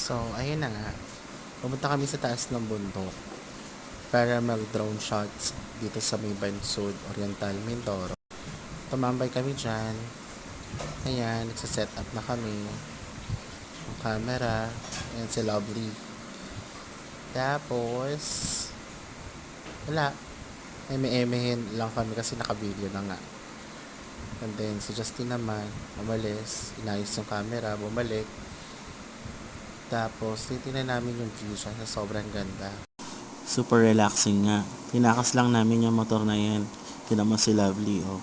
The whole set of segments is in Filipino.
So, ayun na nga. Pumunta kami sa taas ng bundok para mag-drone shots dito sa may Bansud, Oriental, Mindoro. Tumambay kami dyan. Ayan, nagsaset up na kami. Yung camera. Ayan si Lovely. Tapos, wala. Eme-emehin lang kami kasi naka-video na nga. And then, si Justin naman, umalis. Inayos yung camera, bumalik. Tapos, titignan namin yung view siya sa sobrang ganda. Super relaxing nga. Tinakas lang namin yung motor na yan. Tinan mo si Lovely, oh.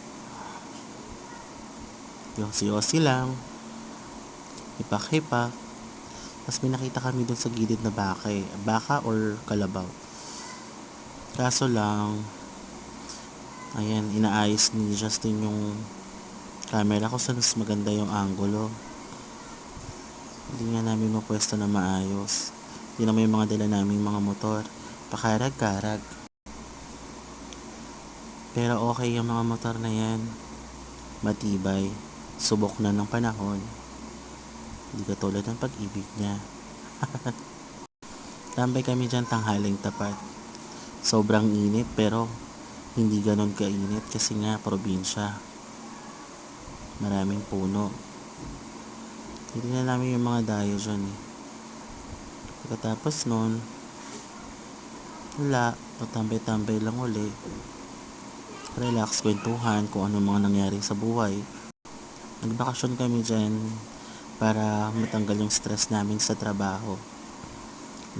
Yosi-yosi lang. Hipak-hipak. Tapos may nakita kami dun sa gilid na baka eh. Baka or kalabaw. Kaso lang, ayan, inaayos ni Justin yung camera ko sa mas maganda yung angulo. Hindi nga namin mapwesto na maayos. Hindi naman yung mga dala naming mga motor. Pakarag-karag. Pero okay yung mga motor na yan. Matibay. Subok na ng panahon. Hindi katulad ng pag-ibig niya. Tambay kami dyan tanghaling tapat. Sobrang init pero hindi ganon kainit kasi nga probinsya. Maraming puno. Hindi na namin yung mga dayo dyan eh. Pagkatapos nun, wala, patambay-tambay lang uli. Relax, kwentuhan kung ano mga nangyari sa buhay. Nagbakasyon kami dyan para matanggal yung stress namin sa trabaho.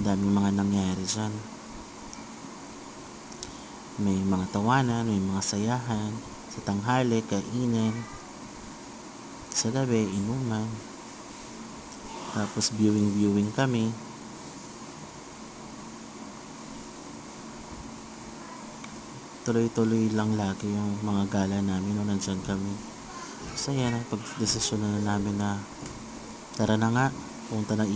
Ang daming mga nangyari dyan. May mga tawanan, may mga sayahan. Sa tanghali, kainin. Sa gabi, inuman. Tapos viewing kami. Tuloy-tuloy lang lagi yung mga gala namin nung nandyan kami. So yan, pag-desisyon na namin na tara na nga, punta na